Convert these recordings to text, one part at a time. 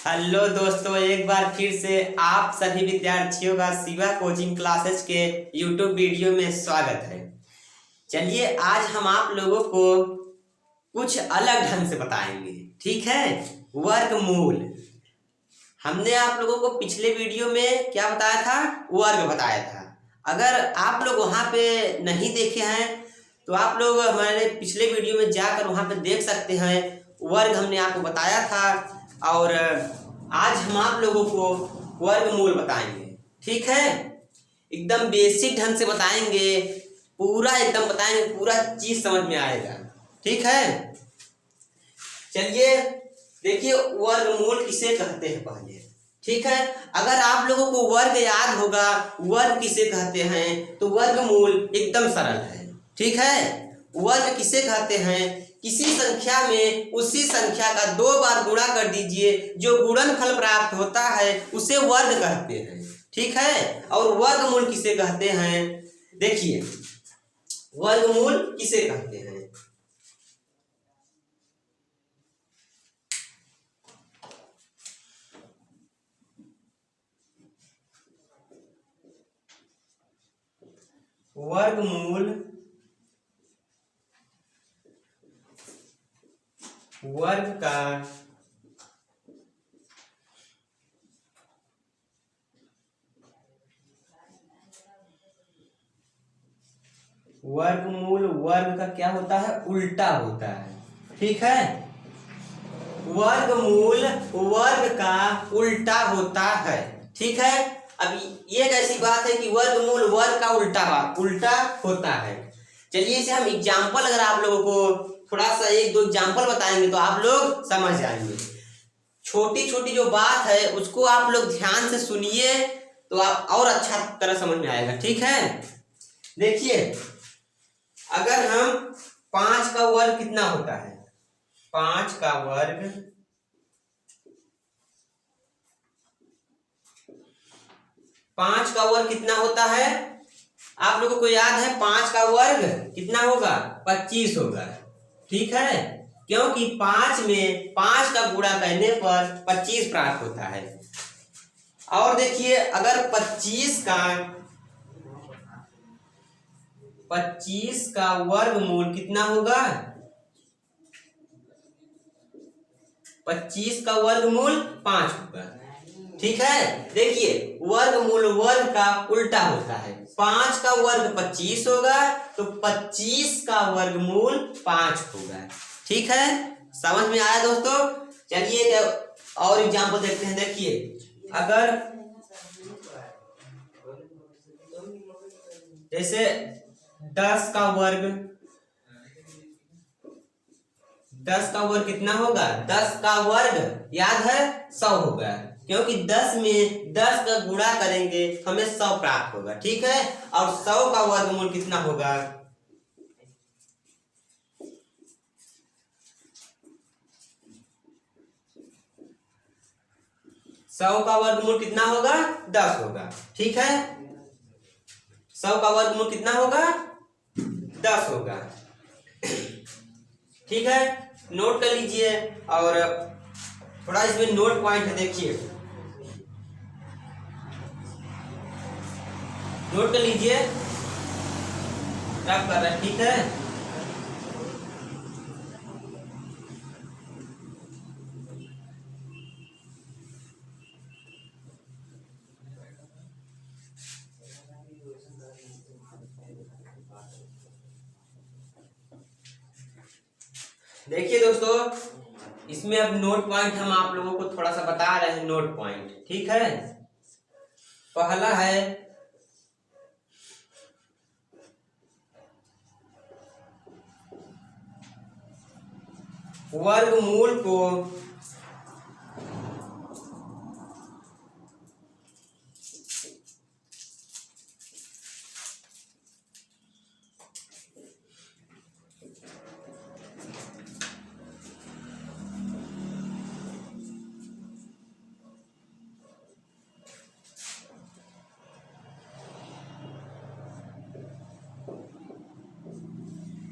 Hello दोस्तों, एक बार फिर से आप सभी विद्यार्थियों का शिवा कोचिंग क्लासेस के यूट्यूब वीडियो में स्वागत है। चलिए आज हम आप लोगों को कुछ अलग ढंग से बताएंगे, ठीक है। वर्गमूल। हमने आप लोगों को पिछले वीडियो में क्या बताया था? वर्ग बताया था। अगर आप लोग वहाँ पे नहीं देखे हैं तो आप लोग हमारे पिछले वीडियो में जाकर वहाँ पे देख सकते हैं। वर्ग हमने आपको बताया था और आज हम आप लोगों को वर्गमूल बताएंगे, ठीक है। एकदम बेसिक ढंग से बताएंगे, पूरा एकदम बताएंगे, पूरा चीज समझ में आएगा, ठीक है। चलिए देखिए वर्गमूल किसे कहते हैं पहले, ठीक है। अगर आप लोगों को वर्ग याद होगा, वर्ग किसे कहते हैं, तो वर्गमूल एकदम सरल है, ठीक है। वर्ग किसे कहते हैं? किसी संख्या में उसी संख्या का 2 बार गुणा कर दीजिए, जो गुणनफल प्राप्त होता है उसे वर्ग कहते हैं, ठीक है। और वर्गमूल किसे कहते हैं? देखिए वर्गमूल किसे कहते हैं। वर्गमूल वर्ग का वर्गमूल वर्ग का क्या होता है? उल्टा होता है, ठीक है। वर्गमूल वर्ग का उल्टा होता है, ठीक है। अब ये एक ऐसी बात है कि वर्गमूल वर्ग का उल्टा होता है। चलिए इसे हम एग्जाम्पल, अगर आप लोगों को थोड़ा सा 1-2 एग्जाम्पल बताएंगे तो आप लोग समझ जाएंगे। छोटी छोटी जो बात है उसको आप लोग ध्यान से सुनिए तो आप और अच्छा तरह समझ में आएगा, ठीक है। देखिए अगर हम 5 का वर्ग कितना होता है? 5 का वर्ग 5 का वर्ग कितना होता है? आप लोगों को याद है 5 का वर्ग कितना होगा? 25 होगा, ठीक है। क्योंकि 5 में 5 का गुणा करने पर 25 प्राप्त होता है। और देखिए अगर 25 का वर्गमूल कितना होगा? 25 का वर्गमूल 5 होगा, ठीक है। देखिए वर्गमूल वर्ग का उल्टा होता है। 5 का वर्ग 25 होगा तो 25 का वर्गमूल 5 होगा, ठीक है। समझ में आया दोस्तों? चलिए और एग्जांपल देखते हैं। देखिए अगर जैसे 10 का वर्ग कितना होगा? 10 का वर्ग याद है 100 होगा, क्योंकि 10 में 10 का गुणा करेंगे हमें 100 प्राप्त होगा, ठीक है। और 100 का वर्गमूल कितना होगा? 100 का वर्गमूल कितना होगा? 10 होगा, ठीक है। 100 का वर्गमूल कितना होगा? 10 होगा, ठीक है। नोट कर लीजिए और थोड़ा इसमें नोट पॉइंट है, देखिए नोट कर लीजिए क्या कर रहा है, ठीक है। देखिए दोस्तों इसमें अब नोट पॉइंट हम आप लोगों को थोड़ा सा बता रहे हैं। नोट पॉइंट, ठीक है। पहला है वर्गमूल को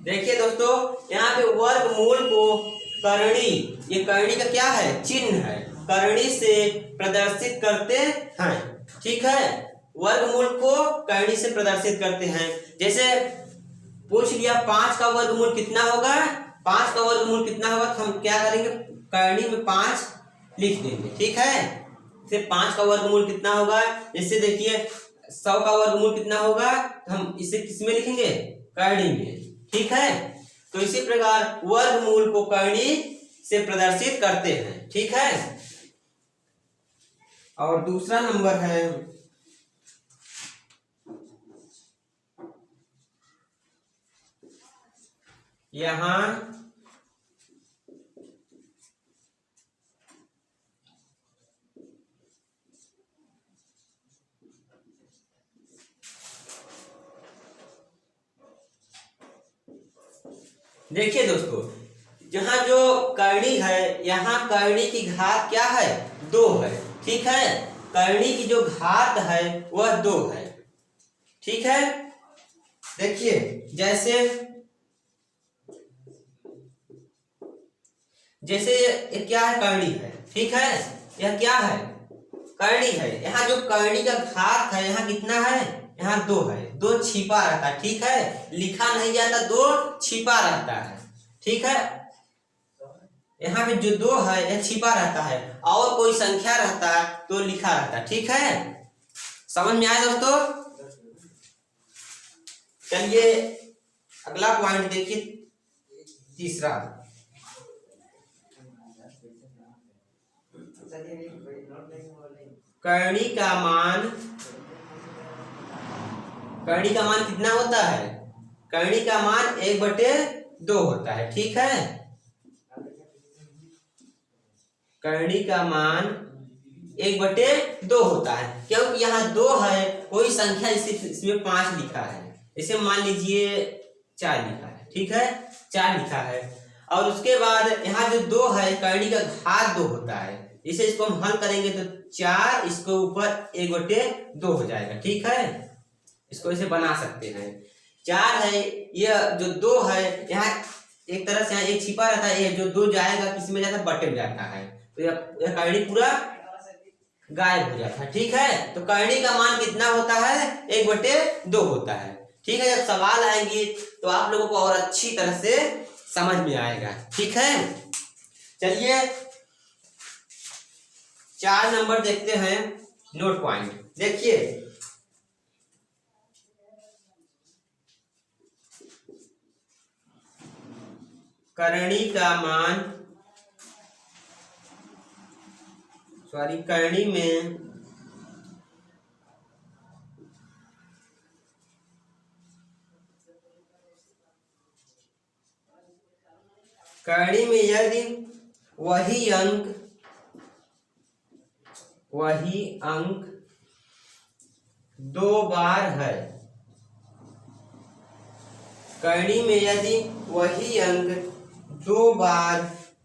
देखिए दोस्तों यहाँ पे वर्गमूल को करणी, ये करणी का क्या है? चिन्ह है, करनी से प्रदर्शित करते हैं। ठीक है, वर्गमूल को करनी से प्रदर्शित करते हैं। जैसे पूछ लिया 5 का वर्गमूल कितना होगा, 5 का वर्गमूल कितना होगा, तो हम क्या करेंगे, करनी में 5 लिख देंगे। ठीक है, फिर 5 का वर्गमूल कितना होगा, जैसे देखिए 100 का वर्गमूल कितना होगा, तो हम इसे किसमें लिखेंगे, करनी में। ठीक है, तो इसी प्रकार वर्गमूल को करनी से प्रदर्शित करते हैं। ठीक है, और दूसरा नंबर है यहां देखिए दोस्तों, जहां जो करनी है, यहाँ करनी की घात क्या है, 2 है। ठीक है, करनी की जो घात है वह 2 है। ठीक है, देखिए जैसे ये क्या है, करनी है। ठीक है, यह क्या है, करनी है। यहाँ जो करनी का घात है, यहाँ कितना है, यहाँ 2 है। 2 छिपा रहता है। ठीक है, लिखा नहीं जाता, 2 छिपा रहता है। ठीक है, यहाँ पे जो 2 है यह छिपा रहता है, और कोई संख्या रहता है तो लिखा रहता है। ठीक है, समझ में आया दोस्तों। चलिए अगला पॉइंट देखिए, तीसरा, करनी का मान कितना होता है, करनी का मान 1/2 होता है। ठीक है, करनी का मान 1/2 होता है, क्योंकि यहाँ 2 है, कोई संख्या इसमें 5 लिखा है, इसे मान लीजिए 4 लिखा है। ठीक है, 4 लिखा है, और उसके बाद यहाँ जो 2 है, करनी का घात 2 होता है, इसे इसको हम हल करेंगे तो 4 इसके ऊपर 1/2 हो जाएगा। ठीक है, इसको इसे बना सकते हैं। 4 है, यह जो 2 है, यहाँ एक तरह से यहाँ 1 छिपा रहता है, ये जो 2 जाएगा किस में जाता है, बटे में जाता है, तो यह करनी पूरा गायब हो जाता है। ठीक है, तो करनी का मान कितना होता है, 1/2 होता है। ठीक है, जब सवाल आएंगे तो आप लोगों को और अच्छी तरह से समझ में आएगा। ठीक है, चलिए 4 नंबर देखते हैं, नोट पॉइंट। देखिए करनी का मान, करनी में यदि वही अंक 2 बार है, करनी में यदि वही अंक 2 बार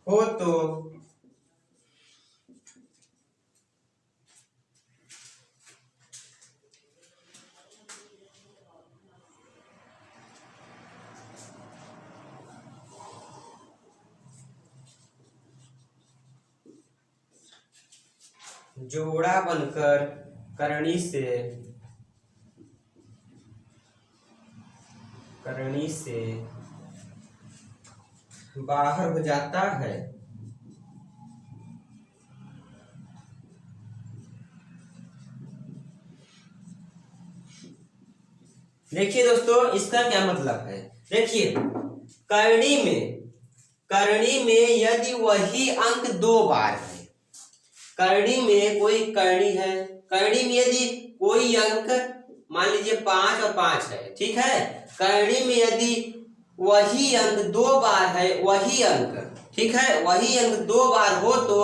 हो तो जोड़ा बनकर करनी से बाहर हो जाता है। देखिए दोस्तों, इसका क्या मतलब है, देखिए करनी में यदि वही अंक 2 बार है, करनी में कोई करनी है, करनी में यदि कोई अंक मान लीजिए 5 और 5 है। ठीक है, करनी में यदि वही अंक 2 बार है, वही अंक, ठीक है, वही अंक 2 बार हो तो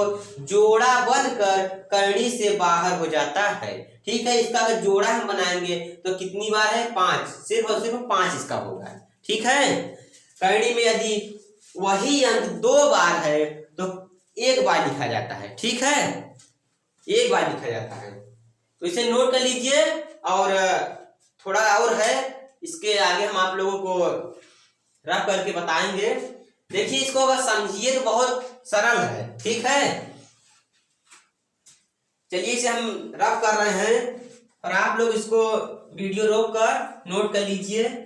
जोड़ा बनकर करनी से बाहर हो जाता है। ठीक है, इसका अगर जोड़ा हम बनाएंगे तो कितनी बार है, 5, सिर्फ और सिर्फ 5 इसका होगा। ठीक है, करनी में यदि वही अंक 2 बार है तो 1 बार लिखा जाता है। ठीक है, 1 बार लिखा जाता है, तो इसे नोट कर लीजिए। और थोड़ा और है, इसके आगे हम आप लोगों को रफ करके बताएंगे। देखिए, इसको अगर समझिए तो बहुत सरल है। ठीक है, चलिए इसे हम रफ कर रहे हैं और आप लोग इसको वीडियो रोक कर नोट कर लीजिए।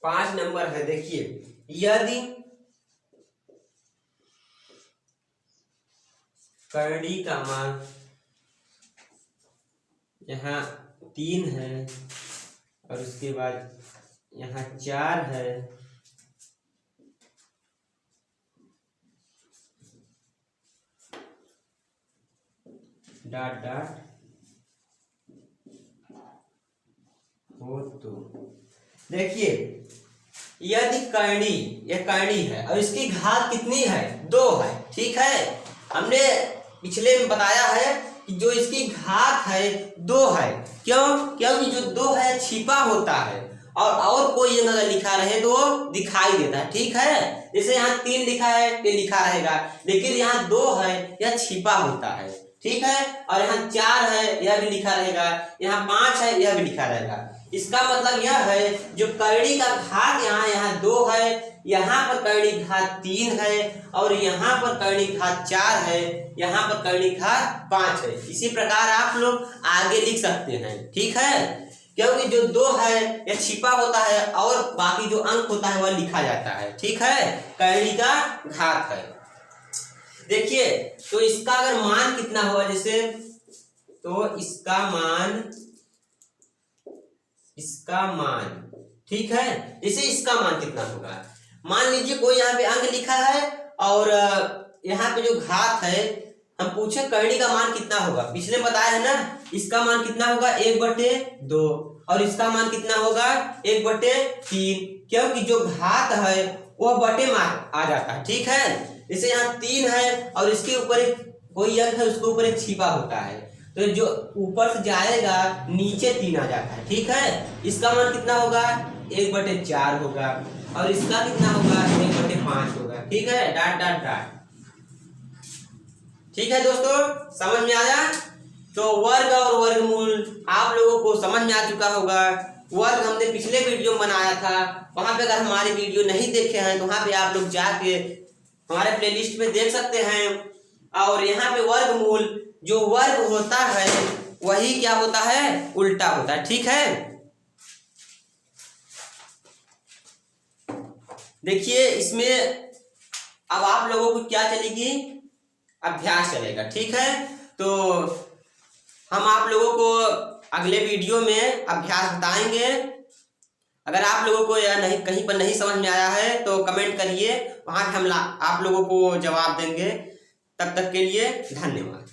पांच नंबर है, देखिए, यदि करड़ी का मान यहाँ 3 है और उसके बाद यहाँ 4 है, डॉट डॉट हो तो देखिए, यदि करणी, यह करणी है और इसकी घात कितनी है? 2 है। ठीक है, हमने पिछले में बताया है कि जो इसकी घात है 2 है। क्यों? क्योंकि जो 2 है छिपा होता है और कोई अगर लिखा रहे तो वो दिखाई देता है। ठीक है, जैसे यहाँ 3 लिखा है ये लिखा रहेगा, लेकिन यहाँ 2 है यह छिपा होता है। ठीक है, और यहाँ 4 है यह भी लिखा रहेगा, यहाँ 5 है यह भी लिखा रहेगा। इसका मतलब यह है जो करणी का घात यहाँ 2 है, यहाँ पर करणी घात 3 है और यहाँ पर करणी घात 4 है, यहाँ पर करणी घात 5 है। इसी प्रकार आप लोग आगे लिख सकते हैं। ठीक है, क्योंकि जो 2 है यह छिपा होता है और बाकी जो अंक होता है वह लिखा जाता है। ठीक है, करणी का घात है। देखिए, तो इसका अगर मान कितना होगा, जैसे तो इसका मान, ठीक है, जैसे इसका मान कितना होगा, मान लीजिए कोई यहाँ पे अंक लिखा है और यहाँ पे जो घात है, हम पूछे करणी का मान कितना होगा। पिछले बताया है ना, इसका मान कितना होगा 1/2 और इसका मान कितना होगा 1/3, क्योंकि जो घात है वह बटे मान आ जाता है। ठीक है, जैसे यहाँ 3 है और इसके ऊपर कोई अंक है, उसके ऊपर एक छिपा होता है, तो जो ऊपर से जाएगा नीचे 3 आ जाता है। ठीक है, इसका मान कितना होगा 1/4 होगा और इसका कितना होगा 1/5 होगा। ठीक है, डॉट डॉट डॉट। ठीक है दोस्तों, समझ में आया? तो वर्ग और वर्गमूल आप लोगों को समझ में आ चुका होगा। वर्ग हमने पिछले वीडियो में बनाया था, वहां पे अगर हमारी वीडियो नहीं देखे हैं तो वहां पे आप लोग जाके हमारे प्लेलिस्ट में देख सकते हैं। और यहाँ पे वर्गमूल, जो वर्ग होता है वही क्या होता है, उल्टा होता है। ठीक है, देखिए इसमें अब आप लोगों को क्या चलेगी, अभ्यास चलेगा। ठीक है, तो हम आप लोगों को अगले वीडियो में अभ्यास बताएंगे। अगर आप लोगों को या नहीं कहीं पर नहीं समझ में आया है तो कमेंट करिए, वहां पे हम आप लोगों को जवाब देंगे। तब तक के लिए धन्यवाद।